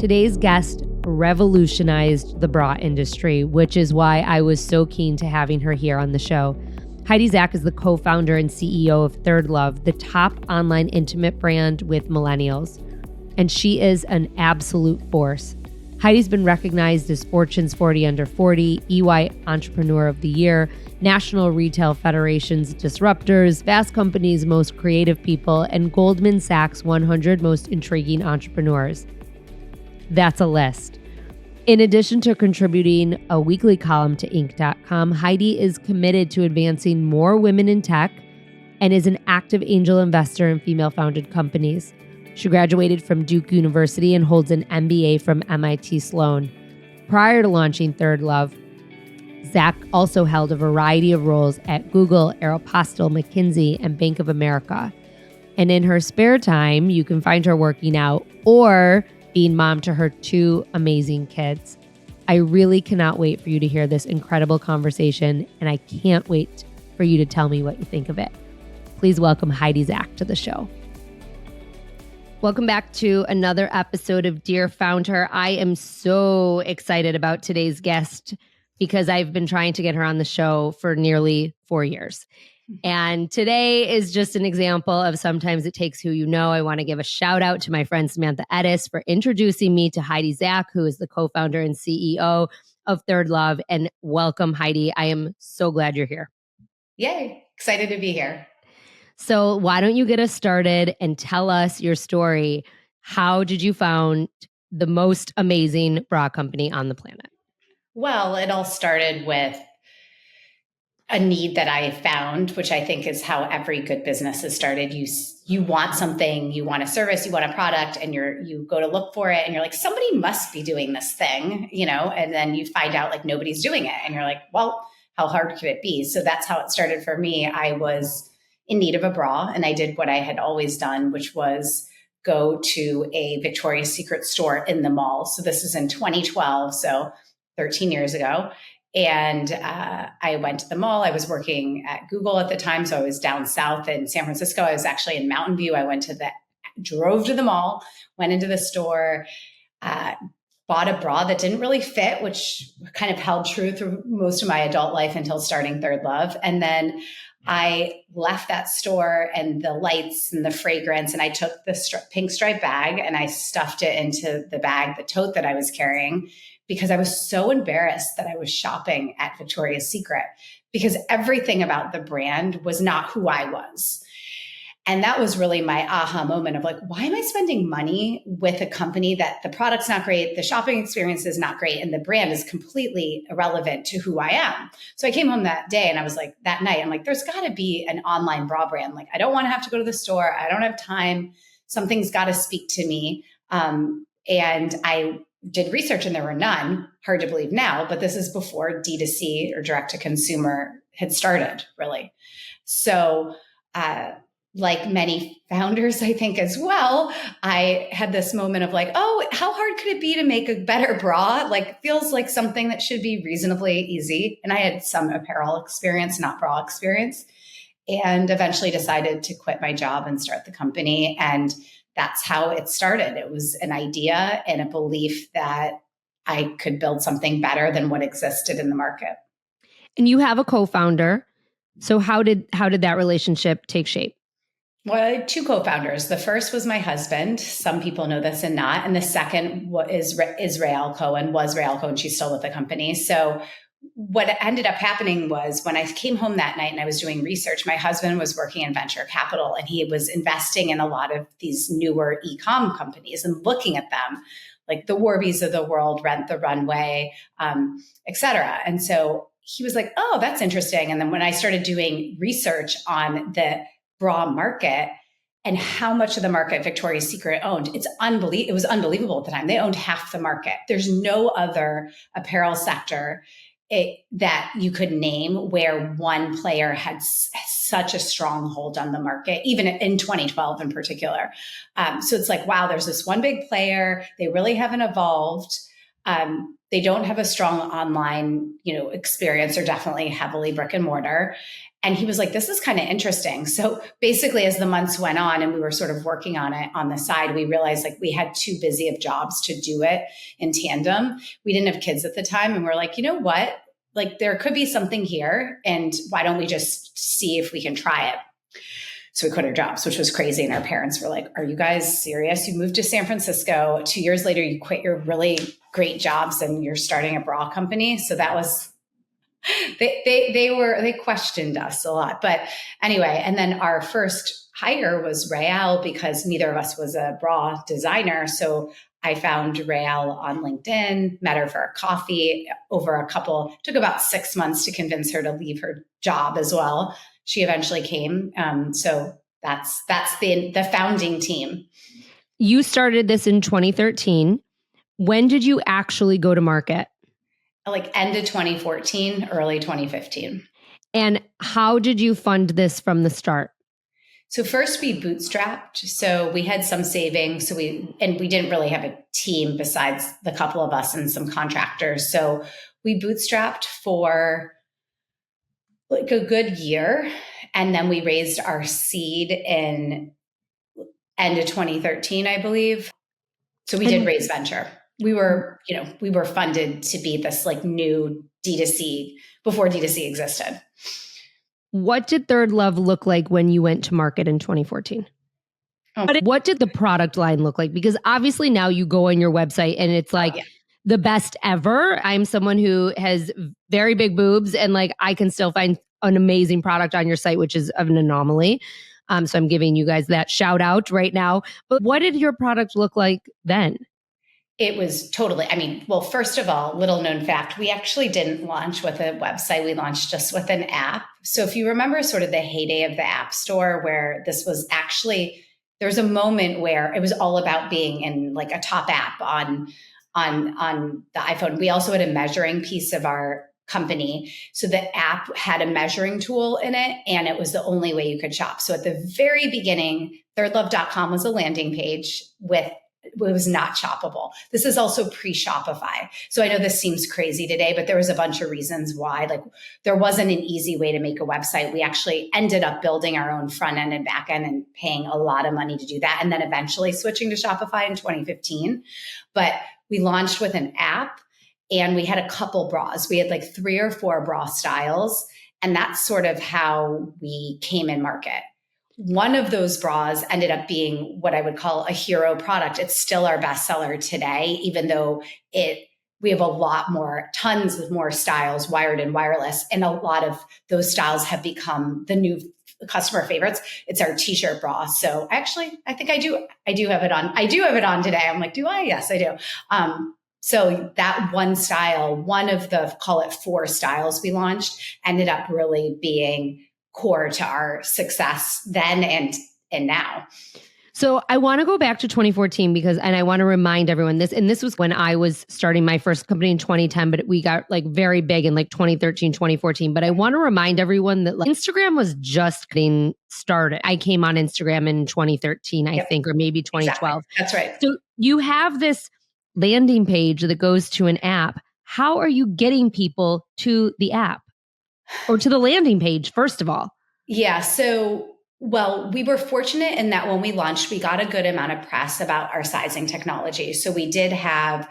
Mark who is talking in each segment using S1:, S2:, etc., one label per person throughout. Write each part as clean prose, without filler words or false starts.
S1: Today's guest revolutionized the bra industry, which is why I was so keen to having her here on the show. Heidi Zak is the co-founder and CEO of ThirdLove, the top online intimate brand with millennials. And she is an absolute force. Heidi's been recognized as Fortune's 40 Under 40, EY Entrepreneur of the Year, National Retail Federation's Disruptors, Fast Company's Most Creative People, and Goldman Sachs 100 Most Intriguing Entrepreneurs. That's a list. In addition to contributing a weekly column to Inc.com, Heidi is committed to advancing more women in tech and is an active angel investor in female-founded companies. She graduated from Duke University and holds an MBA from MIT Sloan. Prior to launching ThirdLove, Zak also held a variety of roles at Google, Aeropostale, McKinsey, and Bank of America. And in her spare time, you can find her working out or being mom to her two amazing kids. I really cannot wait for you to hear this incredible conversation, and I can't wait for you to tell me what you think of it. Please welcome Heidi Zak to the show. Welcome back to another episode of Dear FoundHer. I am so excited about today's guest because I've been trying to get her on the show for nearly 4 years. And today is just an example of sometimes it takes who you know. I want to give a shout out to my friend Samantha Edis for introducing me to Heidi Zak, who is the co-founder and CEO of ThirdLove. And welcome, Heidi. I am so glad you're here.
S2: Yay. Excited to be here.
S1: So why don't you get us started and tell us your story? How did you found the most amazing bra company on the planet?
S2: Well, it all started with a need that I found, which I think is how every good business has started. You want something, you want a service, you want a product, and you go to look for it, and you're like, somebody must be doing this thing, and then you find out like nobody's doing it, and you're like, well, how hard could it be? So that's how it started for me. I was in need of a bra, and I did what I had always done, which was go to a Victoria's Secret store in the mall. So this is in 2012, so 13 years ago. And I went to the mall. I was working at Google at the time, so I was down south in San Francisco. I was actually in Mountain View. I drove to the mall, went into the store, bought a bra that didn't really fit, which kind of held true through most of my adult life until starting ThirdLove. And then I left that store and the lights and the fragrance, and I took the pink stripe bag and I stuffed it into the bag, the tote that I was carrying, because I was so embarrassed that I was shopping at Victoria's Secret, because everything about the brand was not who I was. And that was really my aha moment of like, why am I spending money with a company that the product's not great, the shopping experience is not great, and the brand is completely irrelevant to who I am? So I came home that day and I was like, that night, I'm like, there's got to be an online bra brand. Like, I don't want to have to go to the store. I don't have time. Something's got to speak to me. And I did research and there were none. Hard to believe now, but this is before D2C or direct to consumer had started, really. So, like many founders, I think as well, I had this moment of like, oh, how hard could it be to make a better bra? Like, feels like something that should be reasonably easy. And I had some apparel experience, not bra experience, and eventually decided to quit my job and start the company. And that's how it started. It was an idea and a belief that I could build something better than what existed in the market.
S1: And you have a co-founder. So how did that relationship take shape?
S2: Well, I had two co-founders. The first was my husband. Some people know this and not. And the second is Rael Cohen, was Rael Cohen. She's still with the company. So what ended up happening was when I came home that night and I was doing research, my husband was working in venture capital and he was investing in a lot of these newer e-com companies and looking at them, like the Warbies of the world, Rent the Runway, et cetera. And so he was like, oh, that's interesting. And then when I started doing research on the bra market and how much of the market Victoria's Secret owned, it was unbelievable at the time. They owned half the market. There's no other apparel sector that you could name where one player had such a strong hold on the market, even in 2012 in particular. So it's like, wow, there's this one big player. They really haven't evolved. They don't have a strong online, experience, or definitely heavily brick and mortar. And he was like, this is kind of interesting. So basically, as the months went on and we were sort of working on it on the side, we realized like we had too busy of jobs to do it in tandem. We didn't have kids at the time. And we're like, you know what? Like there could be something here. And why don't we just see if we can try it? So we quit our jobs, which was crazy. And our parents were like, are you guys serious? You moved to San Francisco. 2 years later, you quit your really great jobs and you're starting a bra company. So that was, they questioned us a lot. But anyway, and then our first hire was Rael because neither of us was a bra designer. So I found Rael on LinkedIn, met her for a coffee took about 6 months to convince her to leave her job as well. She eventually came. So that's the founding team.
S1: You started this in 2013. When did you actually go to market?
S2: Like end of 2014, early 2015.
S1: And how did you fund this from the start?
S2: So first we bootstrapped. So we had some savings. We didn't really have a team besides the couple of us and some contractors. So we bootstrapped for like a good year. And then we raised our seed in end of 2013, I believe. So we did raise venture. We were funded to be this like new D2C before D2C existed.
S1: What did ThirdLove look like when you went to market in 2014? What did the product line look like? Because obviously now you go on your website and it's like the best ever. I'm someone who has very big boobs and like I can still find an amazing product on your site, which is an anomaly. So I'm giving you guys that shout out right now. But what did your product look like then?
S2: It was totally, first of all, little known fact, we actually didn't launch with a website. We launched just with an app. So if you remember sort of the heyday of the App Store where this was actually, there was a moment where it was all about being in like a top app on the iPhone. We also had a measuring piece of our company. So the app had a measuring tool in it and it was the only way you could shop. So at the very beginning, thirdlove.com was a landing page it was not shoppable. This is also pre-Shopify. So I know this seems crazy today, but there was a bunch of reasons why. Like there wasn't an easy way to make a website. We actually ended up building our own front end and back end and paying a lot of money to do that. And then eventually switching to Shopify in 2015. But we launched with an app and we had a couple bras. We had like 3 or 4 bra styles. And that's sort of how we came in market. One of those bras ended up being what I would call a hero product. It's still our bestseller today, even though we have tons of more styles, wired and wireless. And a lot of those styles have become the new customer favorites. It's our t-shirt bra. So actually, I think I do have it on. I do have it on today. I'm like, do I? Yes, I do. So that one style, one of the, call it 4 styles we launched, ended up really being core to our success then and now.
S1: So I want to go back to 2014 and I want to remind everyone this, and this was when I was starting my first company in 2010, but we got like very big in like 2013, 2014. But I want to remind everyone that like, Instagram was just getting started. I came on Instagram in 2013, I think, or maybe 2012.
S2: Exactly. That's right.
S1: So you have this landing page that goes to an app. How are you getting people to the app? Or to the landing page, first of all?
S2: Yeah. So, we were fortunate in that when we launched, we got a good amount of press about our sizing technology. So we did have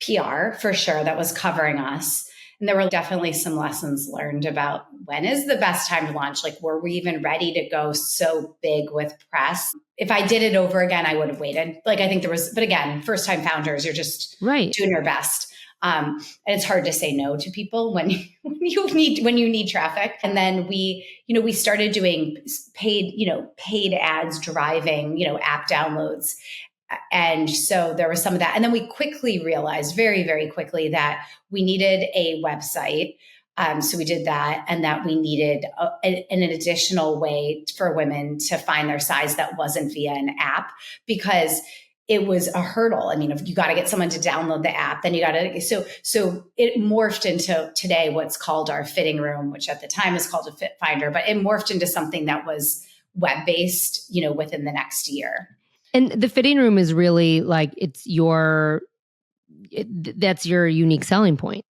S2: PR for sure that was covering us. And there were definitely some lessons learned about when is the best time to launch? Like, were we even ready to go so big with press? If I did it over again, I would have waited. Like, I think but again, first time founders, you're just doing your best. And it's hard to say no to people when you need traffic. And then we started doing paid ads driving, app downloads. And so there was some of that. And then we quickly realized very, very quickly that we needed a website. So we did that, and that we needed an additional way for women to find their size that wasn't via an app, because it was a hurdle. I mean, if you got to get someone to download the app, then you got to, so it morphed into today what's called our fitting room, which at the time is called a fit finder, but it morphed into something that was web-based, within the next year.
S1: And the fitting room is really like, it's your that's your unique selling point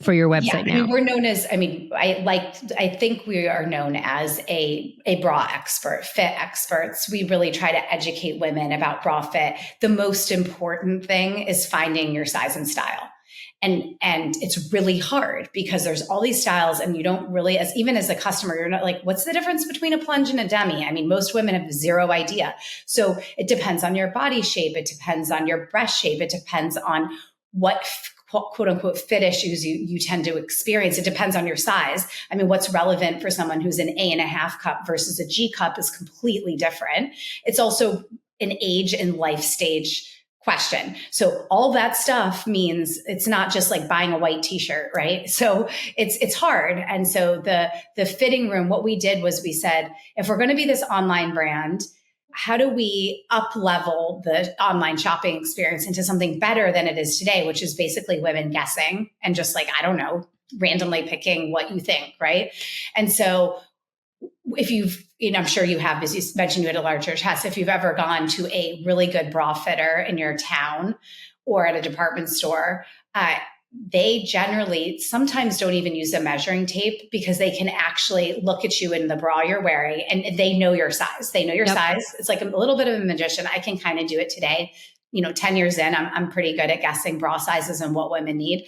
S1: for your website now.
S2: We're known as, I think we are known as a bra expert, fit experts. We really try to educate women about bra fit. The most important thing is finding your size and style. And it's really hard because there's all these styles and you don't really, even as a customer, you're not like, what's the difference between a plunge and a demi? I mean, most women have zero idea. So it depends on your body shape. It depends on your breast shape. It depends on what quote unquote fit issues you tend to experience. It depends on your size. I mean, what's relevant for someone who's an A.5 cup versus a G cup is completely different. It's also an age and life stage question. So all that stuff means it's not just like buying a white t-shirt, right? So it's hard. And so the fitting room, what we did was we said, if we're going to be this online brand, how do we up level the online shopping experience into something better than it is today, which is basically women guessing and just like, I don't know, randomly picking what you think, right? And so if you've, I'm sure you have, as you mentioned, you had a larger test. If you've ever gone to a really good bra fitter in your town or at a department store, they generally sometimes don't even use a measuring tape because they can actually look at you in the bra you're wearing and they know your size. They know your size. It's like a little bit of a magician. I can kind of do it today. 10 years in, I'm pretty good at guessing bra sizes and what women need.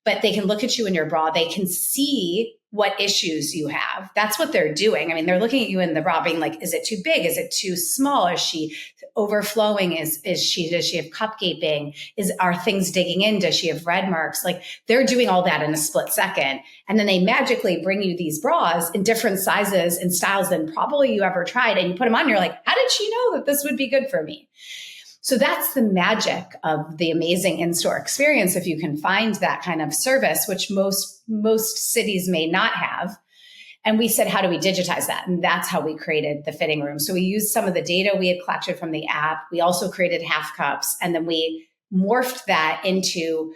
S2: But they can look at you in your bra. They can see what issues you have. That's what they're doing. I mean, they're looking at you in the bra being like, is it too big? Is it too small? Is she overflowing? Does she have cup gaping? Are things digging in? Does she have red marks? Like they're doing all that in a split second. And then they magically bring you these bras in different sizes and styles than probably you ever tried. And you put them on and you're like, how did she know that this would be good for me? So that's the magic of the amazing in-store experience. If you can find that kind of service, which most cities may not have. And we said, how do we digitize that? And that's how we created the fitting room. So we used some of the data we had collected from the app. We also created half cups. And then we morphed that into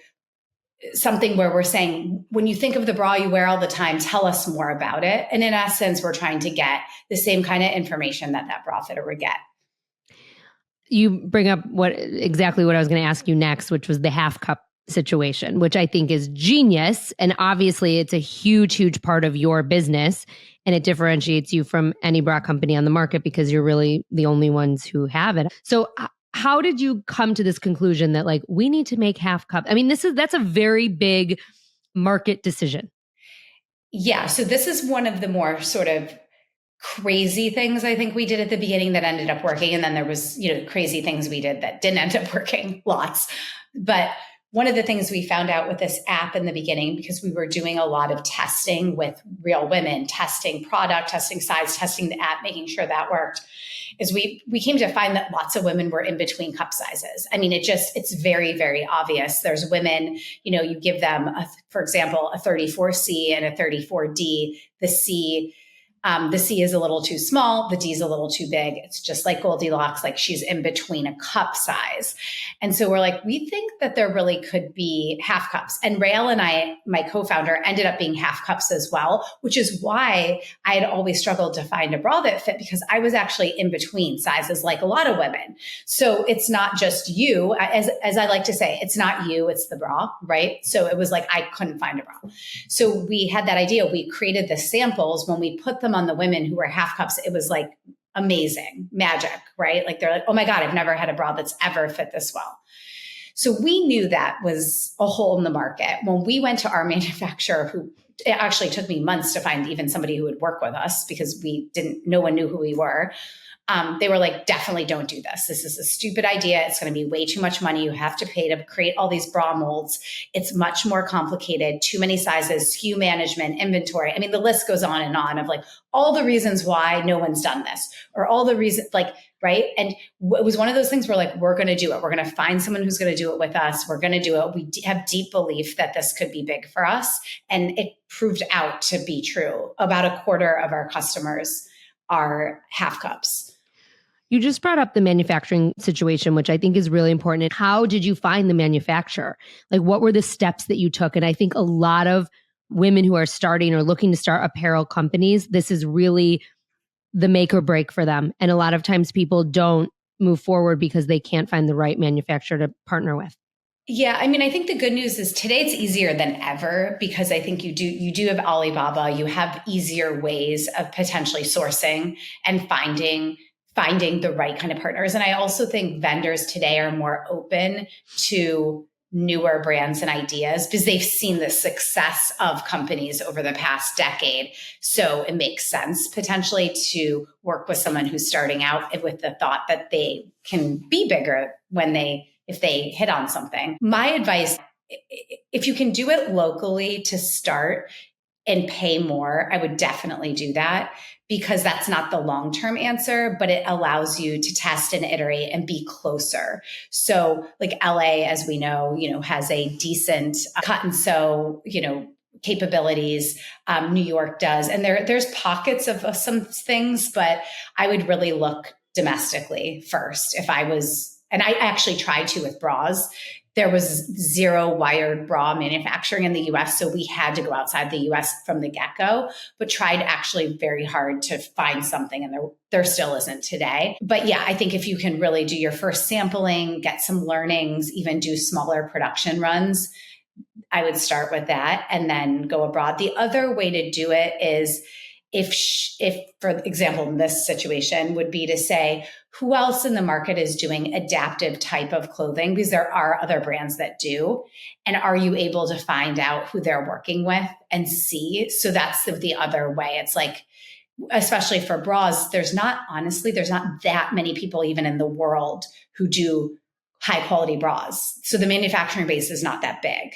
S2: something where we're saying, when you think of the bra you wear all the time, tell us more about it. And in essence, we're trying to get the same kind of information that bra fitter would get.
S1: You bring up exactly what I was going to ask you next, which was the half cup situation, which I think is genius. And obviously it's a huge, huge part of your business and it differentiates you from any bra company on the market because you're really the only ones who have it. So how did you come to this conclusion that like, we need to make half cup? I mean, that's a very big market decision.
S2: Yeah. So this is one of the more sort of crazy things I think we did at the beginning that ended up working. And then there was, crazy things we did that didn't end up working, lots. But one of the things we found out with this app in the beginning, because we were doing a lot of testing with real women, testing product, testing size, testing the app, making sure that worked, is we came to find that lots of women were in between cup sizes. I mean, it's very, very obvious. There's women, you give them, for example, a 34C and a 34D, the C is a little too small. The D is a little too big. It's just like Goldilocks, like she's in between a cup size. And so we're like, we think that there really could be half cups. And Rael and I, my co-founder, ended up being half cups as well, which is why I had always struggled to find a bra that fit because I was actually in between sizes like a lot of women. So it's not just you, as I like to say, it's not you, it's the bra, right? So it was like, I couldn't find a bra. So we had that idea. We created the samples. When we put them on the women who were half cups, it was like amazing magic, right? Like they're like, oh my God, I've never had a bra that's ever fit this well. So we knew that was a hole in the market. When we went to our manufacturer, who it actually took me months to find even somebody who would work with us because no one knew who we were. They were like, definitely don't do this. This is a stupid idea. It's going to be way too much money. You have to pay to create all these bra molds. It's much more complicated, too many sizes, SKU management, inventory. I mean, the list goes on of like all the reasons why no one's done this or all the reasons like, right. And it was one of those things where like, we're going to do it. We're going to find someone who's going to do it with us. We're going to do it. We have deep belief that this could be big for us. And it proved out to be true. About a quarter of our customers are half cups.
S1: You just brought up the manufacturing situation, which I think is really important. How did you find the manufacturer? Like, what were the steps that you took? And I think a lot of women who are starting or looking to start apparel companies, this is really the make or break for them. And a lot of times people don't move forward because they can't find the right manufacturer to partner with.
S2: Yeah, I mean, I think the good news is today it's easier than ever because I think you do have Alibaba, you have easier ways of potentially sourcing and finding the right kind of partners. And I also think vendors today are more open to newer brands and ideas because they've seen the success of companies over the past decade. So it makes sense potentially to work with someone who's starting out with the thought that they can be bigger if they hit on something. My advice, if you can do it locally to start and pay more, I would definitely do that because that's not the long-term answer, but it allows you to test and iterate and be closer. So like LA, as we know, has a decent cut and sew, capabilities. New York does. And there's pockets of some things, but I would really look domestically first and I actually tried to with bras. There was zero wired bra manufacturing in the US. So we had to go outside the US from the get-go, but tried actually very hard to find something. And there still isn't today. But yeah, I think if you can really do your first sampling, get some learnings, even do smaller production runs, I would start with that and then go abroad. The other way to do it is if, for example, in this situation would be to say, who else in the market is doing adaptive type of clothing? Because there are other brands that do. And are you able to find out who they're working with and see? So that's the other way. It's like, especially for bras, there's not that many people even in the world who do high quality bras. So the manufacturing base is not that big.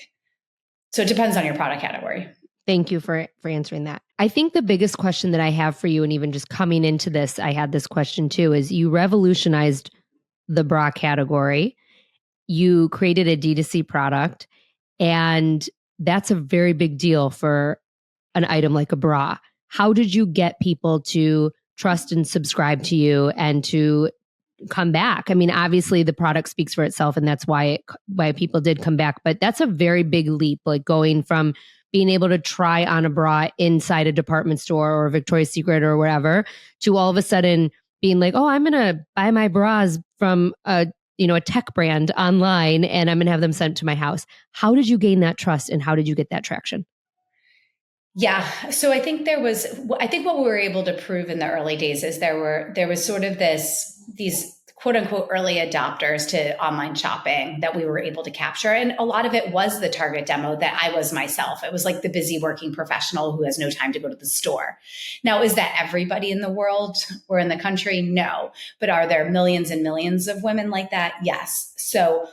S2: So it depends on your product category.
S1: Thank you for answering that. I think the biggest question that I have for you, and even just coming into this, I had this question too, is you revolutionized the bra category. You created a D2C product, and that's a very big deal for an item like a bra. How did you get people to trust and subscribe to you and to come back? I mean, obviously the product speaks for itself, and that's why people did come back. But that's a very big leap, like going from being able to try on a bra inside a department store or Victoria's Secret or wherever, to all of a sudden being like, oh, I'm going to buy my bras from a tech brand online and I'm going to have them sent to my house. How did you gain that trust and how did you get that traction?
S2: Yeah. So I think what we were able to prove in the early days is there was sort of these quote unquote early adopters to online shopping that we were able to capture. And a lot of it was the target demo that I was myself. It was like the busy working professional who has no time to go to the store. Now, is that everybody in the world or in the country? No. But are there millions and millions of women like that? Yes. So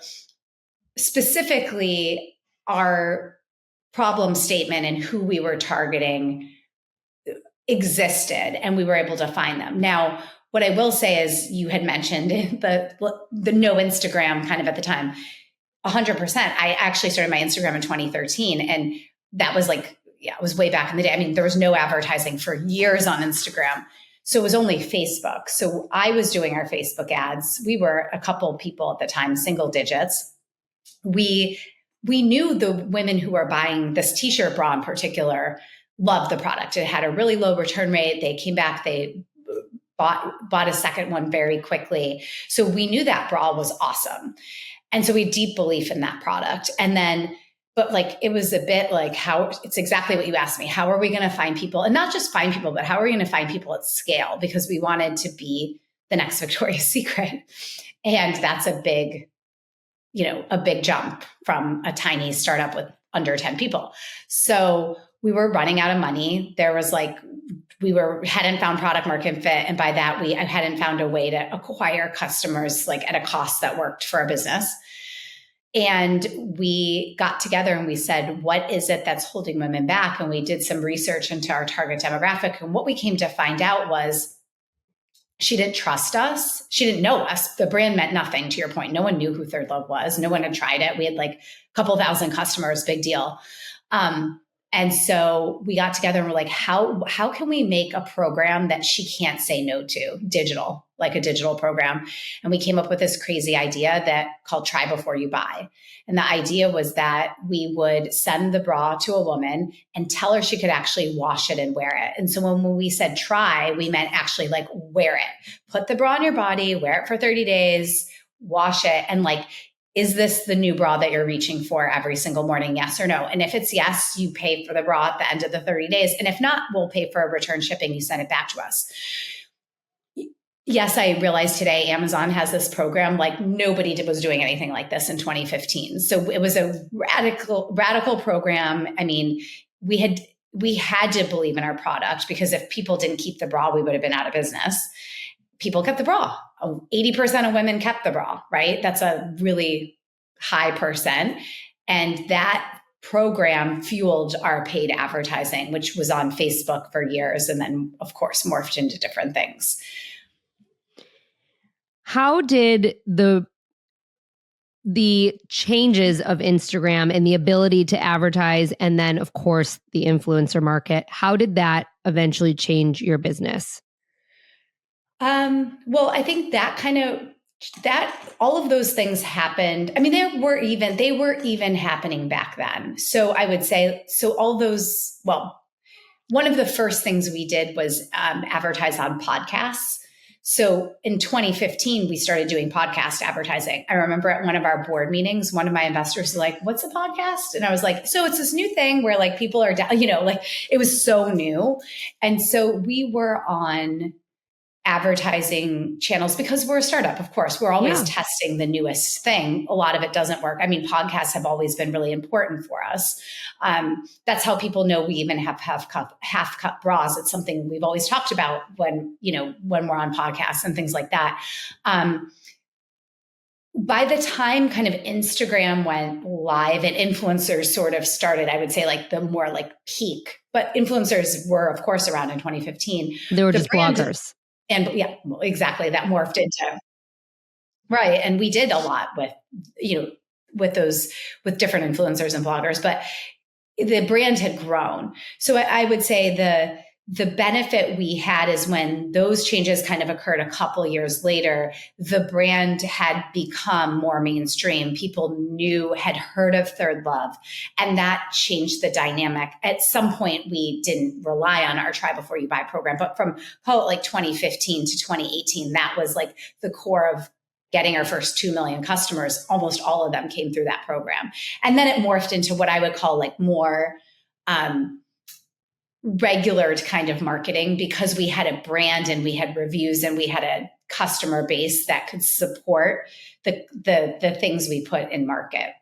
S2: specifically, our problem statement and who we were targeting existed, and we were able to find them. Now, what I will say is, you had mentioned the no Instagram kind of at the time, 100%. I actually started my Instagram in 2013, and that was it was way back in the day. I mean, there was no advertising for years on Instagram. So it was only Facebook. So I was doing our Facebook ads. We were a couple people at the time, single digits. We knew the women who were buying this t-shirt bra in particular loved the product. It had a really low return rate. They came back, they bought a second one very quickly. So we knew that bra was awesome. And so we had deep belief in that product. And then, but it was a bit like it's exactly what you asked me. How are we going to find people? And not just find people, but how are we going to find people at scale? Because we wanted to be the next Victoria's Secret. And that's a big jump from a tiny startup with under 10 people. So we were running out of money. There was hadn't found product market fit. And by that, I hadn't found a way to acquire customers at a cost that worked for our business. And we got together and we said, what is it that's holding women back? And we did some research into our target demographic. And what we came to find out was she didn't trust us. She didn't know us. The brand meant nothing, to your point. No one knew who ThirdLove was. No one had tried it. We had a couple thousand customers, big deal. And so we got together and we're like, how can we make a program that she can't say no to, digital, like a digital program? And we came up with this crazy idea called Try Before You Buy. And the idea was that we would send the bra to a woman and tell her she could actually wash it and wear it. And so when we said try, we meant actually wear it, put the bra on your body, wear it for 30 days, wash it. And is this the new bra that you're reaching for every single morning? Yes or no? And if it's yes, you pay for the bra at the end of the 30 days. And if not, we'll pay for a return shipping. You send it back to us. Yes, I realized today Amazon has this program, like nobody was doing anything like this in 2015. So it was a radical program. I mean, we had to believe in our product, because if people didn't keep the bra, we would have been out of business. People kept the bra. 80% of women kept the bra, right? That's a really high percent. And that program fueled our paid advertising, which was on Facebook for years, and then, of course, morphed into different things.
S1: How did the changes of Instagram and the ability to advertise, and then, of course, the influencer market, how did that eventually change your business?
S2: Well, I think all of those things happened. I mean, they were even happening back then. So I would say, one of the first things we did was advertise on podcasts. So in 2015, we started doing podcast advertising. I remember at one of our board meetings, one of my investors was like, "What's a podcast?" And I was like, "So it's this new thing where like people are, like it was so new." And so we were on advertising channels because we're a startup. Of course, we're always testing the newest thing. A lot of it doesn't work. I mean, podcasts have always been really important for us. That's how people know we even have half cup bras. It's something we've always talked about when we're on podcasts and things like that. By the time kind of Instagram went live and influencers sort of started, I would say like the more like peak, but influencers were of course around in 2015.
S1: They were just bloggers.
S2: And yeah, exactly. That morphed into, right. And we did a lot with different influencers and bloggers, but the brand had grown. So I would say the benefit we had is when those changes kind of occurred a couple years later, the brand had become more mainstream. People had heard of ThirdLove, and that changed the dynamic. At some point, we didn't rely on our Try Before You Buy program, but from call it like 2015 to 2018, that was like the core of getting our first 2 million customers. Almost all of them came through that program. And then it morphed into what I would call like more regular kind of marketing, because we had a brand and we had reviews and we had a customer base that could support the things we put in market.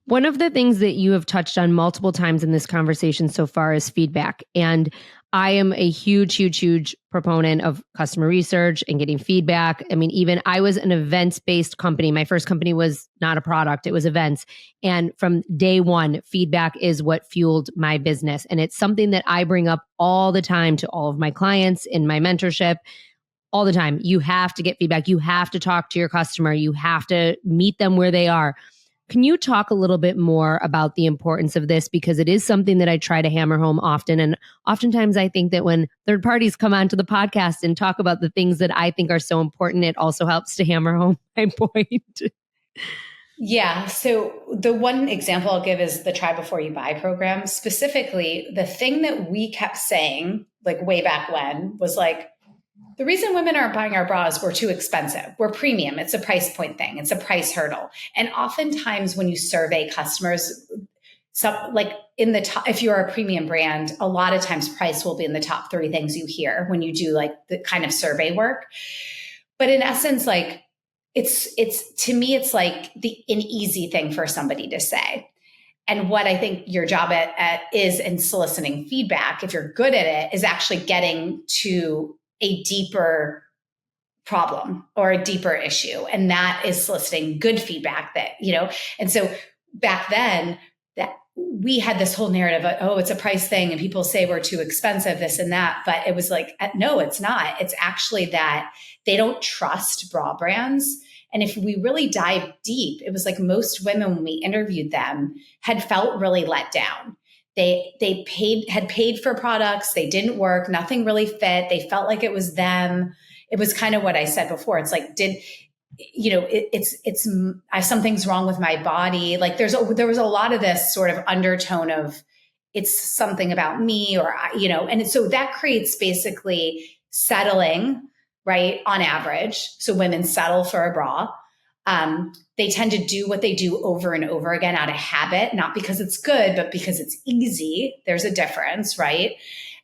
S1: One of the things that you have touched on multiple times in this conversation so far is feedback. And I am a huge, huge, huge proponent of customer research and getting feedback. I mean, even I was an events-based company. My first company was not a product, it was events. And from day one, feedback is what fueled my business. And it's something that I bring up all the time to all of my clients in my mentorship. All the time. You have to get feedback. You have to talk to your customer. You have to meet them where they are. Can you talk a little bit more about the importance of this? Because it is something that I try to hammer home often. And oftentimes I think that when third parties come onto the podcast and talk about the things that I think are so important, it also helps to hammer home my point.
S2: Yeah. So the one example I'll give is the Try Before You Buy program. Specifically, the thing that we kept saying, like way back when, was like, the reason women aren't buying our bras, we're too expensive. We're premium. It's a price point thing. It's a price hurdle. And oftentimes when you survey customers, in the top, if you're a premium brand, a lot of times price will be in the top 3 things you hear when you do like the kind of survey work. But in essence, like it's to me, it's like an easy thing for somebody to say. And what I think your job is in soliciting feedback, if you're good at it, is actually getting to a deeper problem or a deeper issue. And that is soliciting good feedback and so back then that we had this whole narrative of, oh, it's a price thing and people say we're too expensive, this and that. But it was like, no, it's not. It's actually that they don't trust bra brands. And if we really dive deep, it was like most women, when we interviewed them, had felt really let down. They had paid for products. They didn't work. Nothing really fit. They felt like it was them. It was kind of what I said before. It's like, something's wrong with my body. Like there was a lot of this sort of undertone of it's something about me and so that creates basically settling, right? On average. So women settle for a bra. They tend to do what they do over and over again out of habit, not because it's good, but because it's easy. There's a difference, right?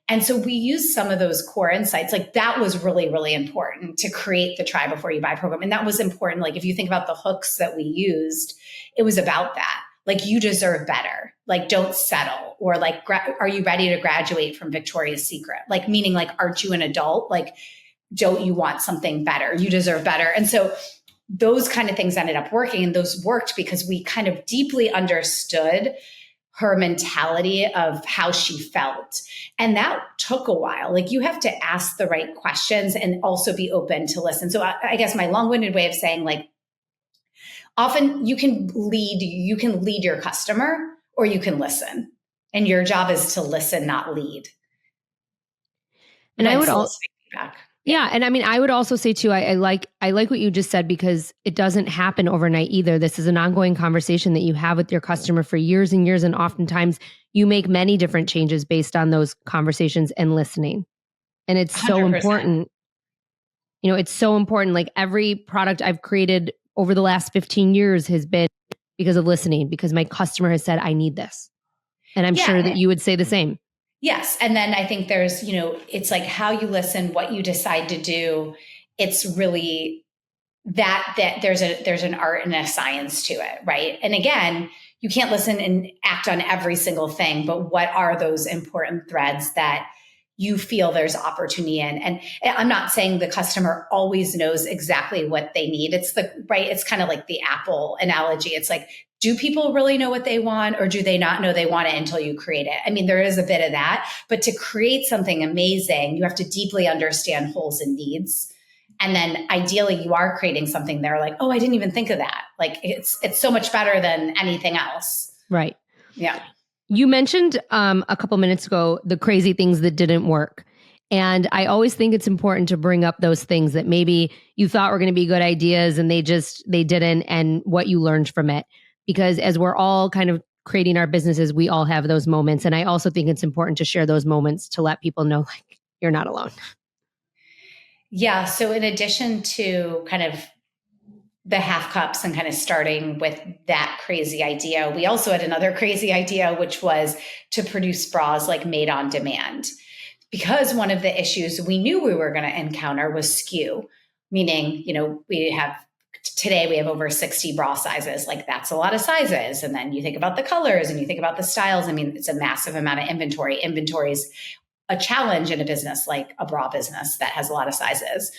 S2: And so we use some of those core insights. Like that was really, really important to create the Try Before You Buy program. And that was important. Like if you think about the hooks that we used, it was about that. Like you deserve better. Like don't settle. Or like, are you ready to graduate from Victoria's Secret? Like meaning like, aren't you an adult? Like, don't you want something better? You deserve better. And so those kind of things ended up working. And those worked because we kind of deeply understood her mentality of how she felt. And that took a while. Like you have to ask the right questions and also be open to listen. So I guess my long-winded way of saying like, often you can lead your customer or you can listen. And your job is to listen, not lead.
S1: And I would also feedback. Yeah. And I mean, I would also say too, I like what you just said, because it doesn't happen overnight either. This is an ongoing conversation that you have with your customer for years and years. And oftentimes you make many different changes based on those conversations and listening. And it's 100%. So important. You know, it's so important. Like every product I've created over the last 15 years has been because of listening, because my customer has said, I need this. And I'm sure that you would say the same.
S2: Yes. And then I think there's, it's like how you listen, what you decide to do. It's really that there's an art and a science to it. Right. And again, you can't listen and act on every single thing, but what are those important threads that you feel there's opportunity in? And I'm not saying the customer always knows exactly what they need. It's it's kind of like the Apple analogy. It's like, do people really know what they want, or do they not know they want it until you create it? I mean, there is a bit of that, but to create something amazing, you have to deeply understand holes and needs. And then ideally you are creating something there like, oh, I didn't even think of that. Like it's so much better than anything else.
S1: Right.
S2: Yeah.
S1: You mentioned a couple minutes ago the crazy things that didn't work. And I always think it's important to bring up those things that maybe you thought were going to be good ideas and they didn't, and what you learned from it. Because as we're all kind of creating our businesses, we all have those moments. And I also think it's important to share those moments to let people know like you're not alone.
S2: Yeah. So in addition to kind of the half cups and kind of starting with that crazy idea, we also had another crazy idea, which was to produce bras like made on demand. Because one of the issues we knew we were going to encounter was SKU, meaning, today we have over 60 bra sizes. Like that's a lot of sizes. And then you think about the colors and you think about the styles. I mean, it's a massive amount of inventory. Inventory is a challenge in a business like a bra business that has a lot of sizes.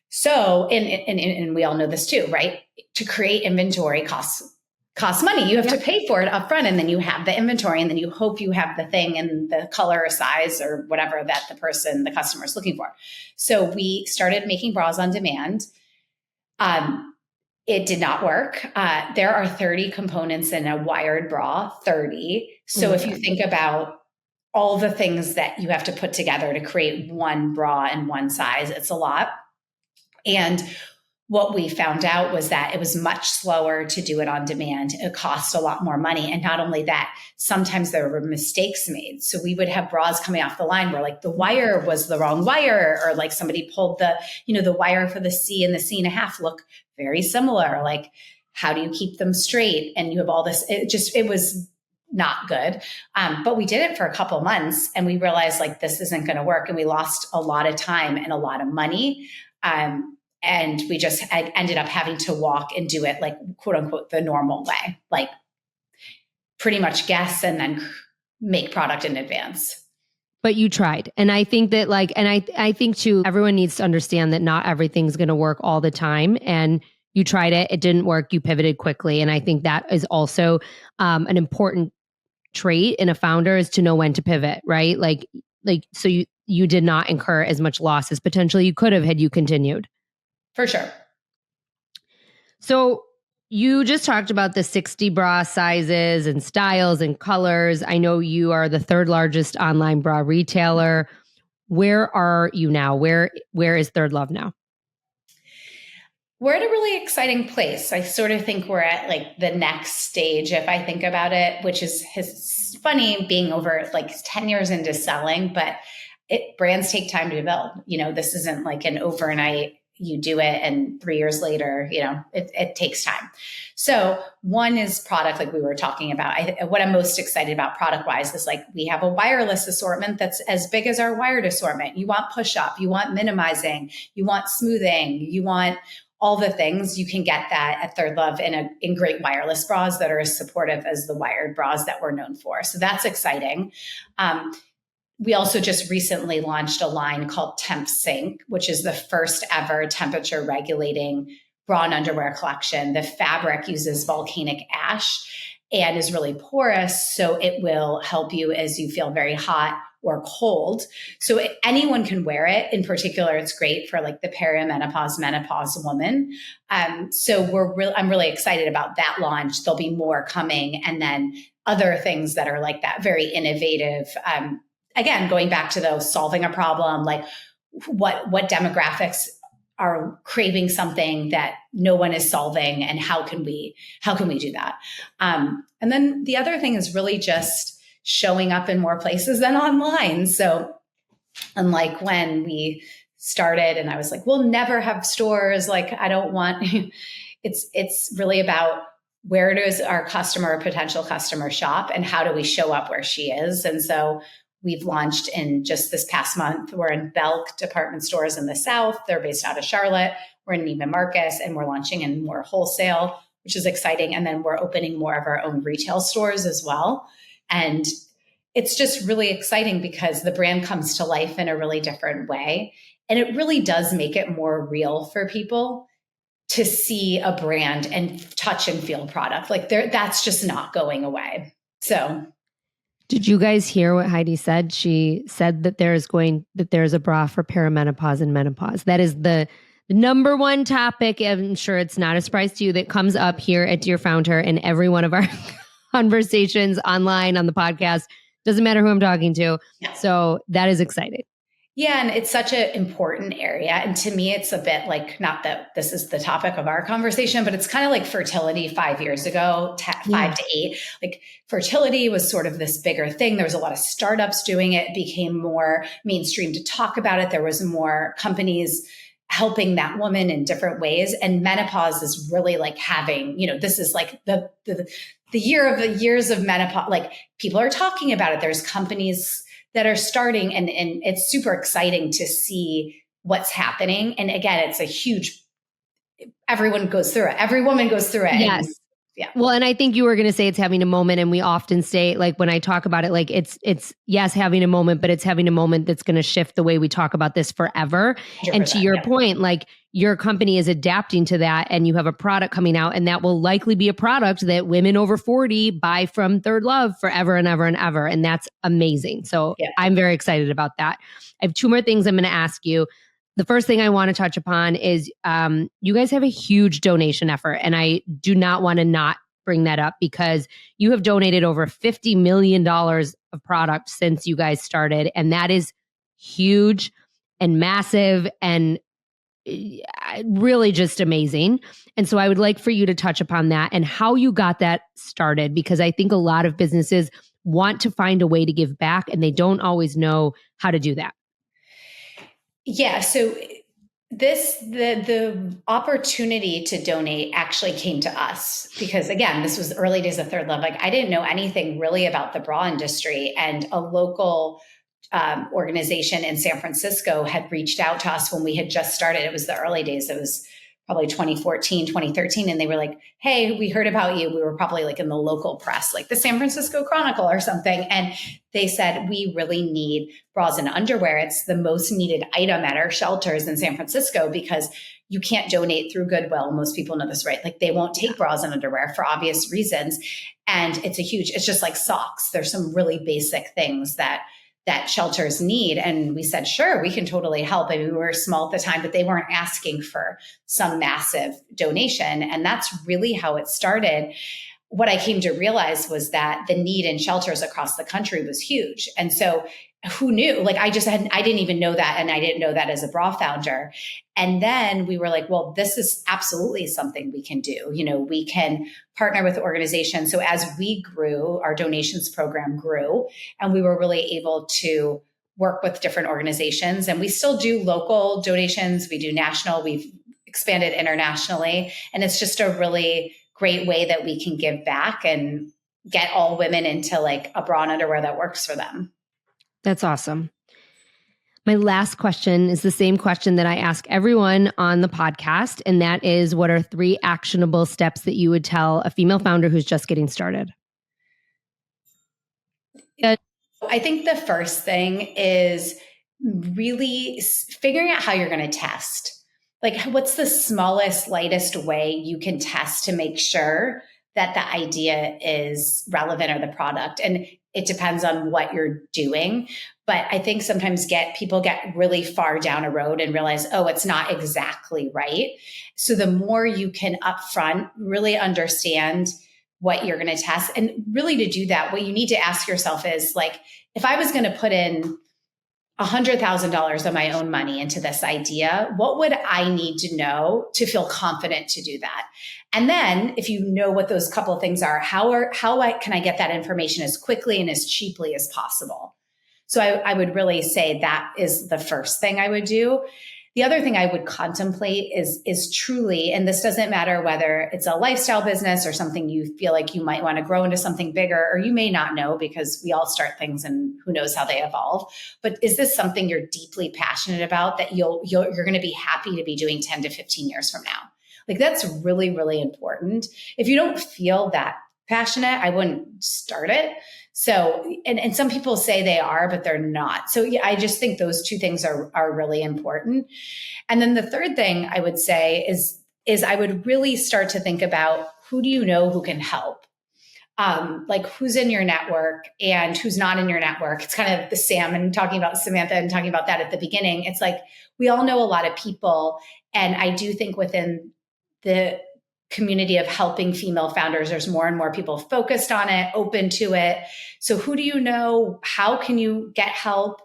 S2: So, and we all know this too, right? To create inventory costs money. You have to pay for it up front, and then you have the inventory, and then you hope you have the thing in the color or size or whatever that the customer is looking for. So we started making bras on demand. It did not work. There are 30 components in a wired bra, 30. So if you think about all the things that you have to put together to create one bra in one size, it's a lot. And what we found out was that it was much slower to do it on demand. It cost a lot more money. And not only that, sometimes there were mistakes made. So we would have bras coming off the line where like the wire was the wrong wire, or like somebody pulled the wire for the C and the C.5 look very similar. Like, how do you keep them straight? And you have all this, it was not good. But we did it for a couple of months and we realized like, this isn't going to work. And we lost a lot of time and a lot of money. And we just ended up having to walk and do it like, quote unquote, the normal way, like pretty much guess and then make product in advance.
S1: But you tried. And I think that I think too, everyone needs to understand that not everything's going to work all the time. And you tried it, it didn't work, you pivoted quickly. And I think that is also an important trait in a founder, is to know when to pivot, right? So you did not incur as much loss as potentially you could have had you continued.
S2: For sure.
S1: So you just talked about the 60 bra sizes and styles and colors. I know you are the third largest online bra retailer. Where are you now? Where is ThirdLove now?
S2: We're at a really exciting place. I sort of think we're at like the next stage, if I think about it, which is funny being over like 10 years into selling, but brands take time to build. This isn't like an overnight, you do it, and 3 years later, it takes time. So one is product, like we were talking about. What I'm most excited about product wise is like we have a wireless assortment that's as big as our wired assortment. You want push up, you want minimizing, you want smoothing, you want all the things. You can get that at ThirdLove in great wireless bras that are as supportive as the wired bras that we're known for. So that's exciting. We also just recently launched a line called Temp Sync, which is the first ever temperature regulating bra and underwear collection. The fabric uses volcanic ash and is really porous, so it will help you as you feel very hot or cold. So anyone can wear it. In particular, it's great for like the perimenopause, menopause woman. So I'm really excited about that launch. There'll be more coming, and then other things that are like that, very innovative. Again, going back to those solving a problem, like what demographics are craving something that no one is solving, and how can we do that? And then the other thing is really just showing up in more places than online. So unlike when we started and I was like, we'll never have stores, like I don't want, it's really about where does our customer or potential customer shop, and how do we show up where she is? And so we've launched in just this past month. We're in Belk department stores in the South. They're based out of Charlotte. We're in Neiman Marcus, and we're launching in more wholesale, which is exciting. And then we're opening more of our own retail stores as well. And it's just really exciting because the brand comes to life in a really different way. And it really does make it more real for people to see a brand and touch and feel product. Like that's just not going away. So
S1: did you guys hear what Heidi said? She said that there's a bra for perimenopause and menopause. That is the number one topic. I'm sure it's not a surprise to you that comes up here at Dear FoundHer and every one of our conversations online, on the podcast. Doesn't matter who I'm talking to.
S2: Yeah.
S1: So that is exciting.
S2: Yeah. And it's such an important area. And to me, it's a bit like, not that this is the topic of our conversation, but it's kind of like fertility 5 years ago, 5 to 8. Like fertility was sort of this bigger thing. There was a lot of startups doing it. It became more mainstream to talk about it. There was more companies helping that woman in different ways. And menopause is really like having, this is like the years of menopause. Like people are talking about it. There's companies that are starting, and it's super exciting to see what's happening. And again, it's a huge, everyone goes through it. Every woman goes through it.
S1: Yes.
S2: And, yeah.
S1: Well, and I think you were going to say it's having a moment, and we often say, like, when I talk about it, like it's yes, having a moment, but it's having a moment that's going to shift the way we talk about this forever. 100%, and to your point, like your company is adapting to that, and you have a product coming out, and that will likely be a product that women over 40 buy from ThirdLove forever and ever and ever. And that's amazing. So I'm very excited about that. I have two more things I'm going to ask you. The first thing I want to touch upon is you guys have a huge donation effort, and I do not want to not bring that up because you have donated over $50 million of product since you guys started, and that is huge and massive and really just amazing. And so I would like for you to touch upon that and how you got that started, because I think a lot of businesses want to find a way to give back, and they don't always know how to do that.
S2: Yeah. So the opportunity to donate actually came to us because, again, this was the early days of ThirdLove. Like I didn't know anything really about the bra industry, and a local organization in San Francisco had reached out to us when we had just started. It was the early days. It was probably 2014, 2013. And they were like, hey, we heard about you. We were probably like in the local press, like the San Francisco Chronicle or something. And they said, we really need bras and underwear. It's the most needed item at our shelters in San Francisco because you can't donate through Goodwill. Most people know this, right? Like they won't take bras and underwear for obvious reasons. And it's just like socks. There's some really basic things that shelters need. And we said, sure, we can totally help. I mean, we were small at the time, but they weren't asking for some massive donation. And that's really how it started. What I came to realize was that the need in shelters across the country was huge. And so who knew? Like I didn't even know that. And I didn't know that as a bra founder. And then we were like, well, this is absolutely something we can do. We can partner with organizations. So as we grew, our donations program grew, and we were really able to work with different organizations. And we still do local donations. We do national. We've expanded internationally. And it's just a really great way that we can give back and get all women into like a bra and underwear that works for them.
S1: That's awesome. My last question is the same question that I ask everyone on the podcast. And that is, what are 3 actionable steps that you would tell a female founder who's just getting started?
S2: I think the first thing is really figuring out how you're going to test. Like, what's the smallest, lightest way you can test to make sure that the idea is relevant or the product? And it depends on what you're doing. But I think sometimes people get really far down a road and realize, oh, it's not exactly right. So the more you can upfront really understand what you're going to test. And really to do that, what you need to ask yourself is like, if I was going to put in $100,000 of my own money into this idea, what would I need to know to feel confident to do that? And then if you know what those couple of things are, how can I get that information as quickly and as cheaply as possible? So I would really say that is the first thing I would do. The other thing I would contemplate is truly, and this doesn't matter whether it's a lifestyle business or something you feel like you might want to grow into something bigger, or you may not know because we all start things and who knows how they evolve. But is this something you're deeply passionate about that you're going to be happy to be doing 10 to 15 years from now? Like, that's really, really important. If you don't feel that passionate, I wouldn't start it. So, and some people say they are, but they're not. So yeah, I just think those 2 things are really important. And then the third thing I would say is I would really start to think about, who do you know who can help? Like, who's in your network and who's not in your network. It's kind of the Sam and talking about Samantha and talking about that at the beginning. It's like, we all know a lot of people. And I do think within the community of helping female founders, there's more and more people focused on it, open to it. So who do you know? How can you get help?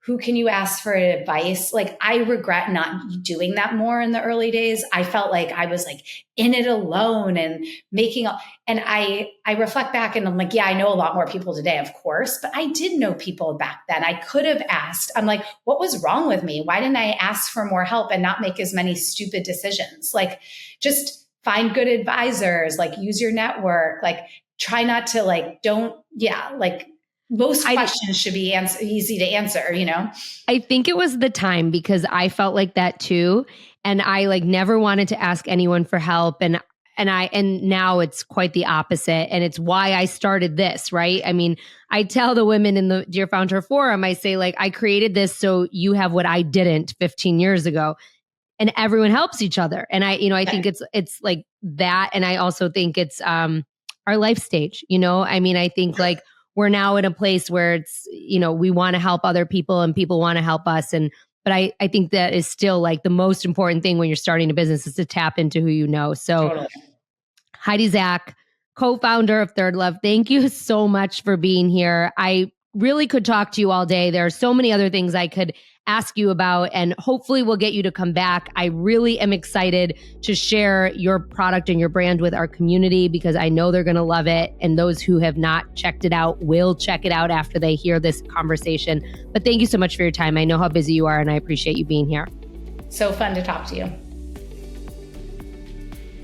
S2: Who can you ask for advice? Like, I regret not doing that more in the early days. I felt like I was like in it alone and and I reflect back and I'm like, yeah, I know a lot more people today, of course, but I did know people back then. I could have asked. I'm like, what was wrong with me? Why didn't I ask for more help and not make as many stupid decisions? Like, just find good advisors, like use your network, like try not to most questions should be easy to answer, you know?
S1: I think it was the time, because I felt like that too. And I like never wanted to ask anyone for help. And now it's quite the opposite. And it's why I started this, right? I mean, I tell the women in the Dear FoundHer forum, I say like, I created this so you have what I didn't 15 years ago. And everyone helps each other. And I think it's like that. And I also think it's our life stage, I mean, I think like we're now in a place where it's, we want to help other people and people want to help us. But I think that is still like the most important thing when you're starting a business is to tap into who you know. So totally. Heidi Zak, co-founder of ThirdLove, thank you so much for being here. I really could talk to you all day. There are so many other things I could ask you about, and hopefully we'll get you to come back. I really am excited to share your product and your brand with our community because I know they're going to love it. And those who have not checked it out will check it out after they hear this conversation. But thank you so much for your time. I know how busy you are, and I appreciate you being here.
S2: So fun to talk to you.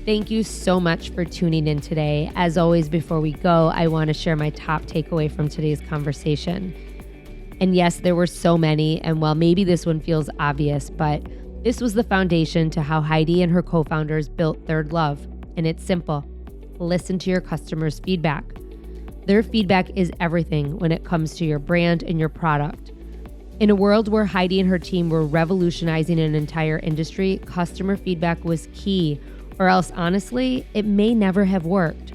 S1: Thank you so much for tuning in today. As always, before we go, I want to share my top takeaway from today's conversation. And yes, there were so many, and while maybe this one feels obvious, but this was the foundation to how Heidi and her co-founders built ThirdLove. And it's simple. Listen to your customers' feedback. Their feedback is everything when it comes to your brand and your product. In a world where Heidi and her team were revolutionizing an entire industry, customer feedback was key, or else honestly, it may never have worked.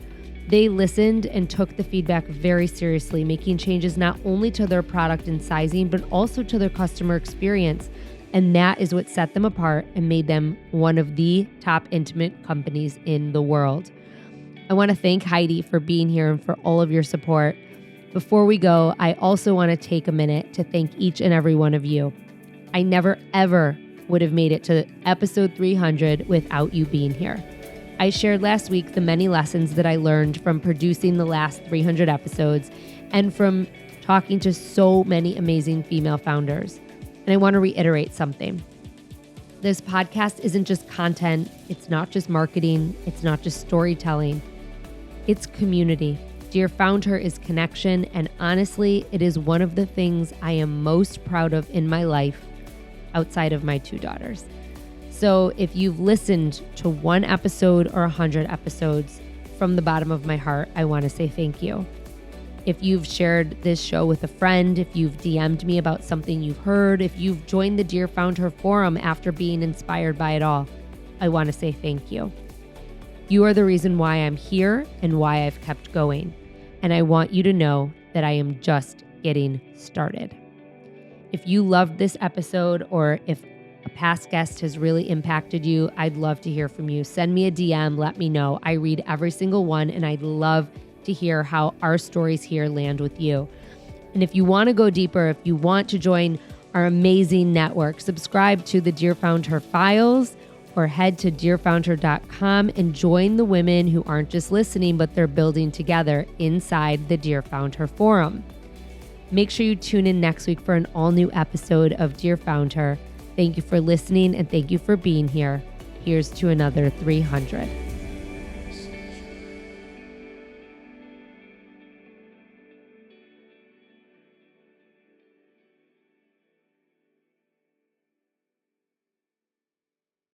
S1: They listened and took the feedback very seriously, making changes not only to their product and sizing, but also to their customer experience. And that is what set them apart and made them one of the top intimate companies in the world. I want to thank Heidi for being here and for all of your support. Before we go, I also want to take a minute to thank each and every one of you. I never, ever would have made it to episode 300 without you being here. I shared last week the many lessons that I learned from producing the last 300 episodes and from talking to so many amazing female founders. And I want to reiterate something. This podcast isn't just content. It's not just marketing. It's not just storytelling. It's community. Dear FoundHer is connection, and honestly, it is one of the things I am most proud of in my life outside of my 2 daughters. So if you've listened to 1 episode or 100 episodes, from the bottom of my heart, I want to say thank you. If you've shared this show with a friend, if you've DM'd me about something you've heard, if you've joined the Dear FoundHer forum after being inspired by it all, I want to say thank you. You are the reason why I'm here and why I've kept going. And I want you to know that I am just getting started. If you loved this episode, or if a past guest has really impacted you, I'd love to hear from you. Send me a DM, let me know. I read every single one, and I'd love to hear how our stories here land with you. And if you want to go deeper, if you want to join our amazing network, subscribe to the Dear FoundHer Files, or head to dearfoundher.com and join the women who aren't just listening, but they're building together inside the Dear FoundHer forum. Make sure you tune in next week for an all-new episode of Dear FoundHer. Thank you for listening, and thank you for being here. Here's to another 300.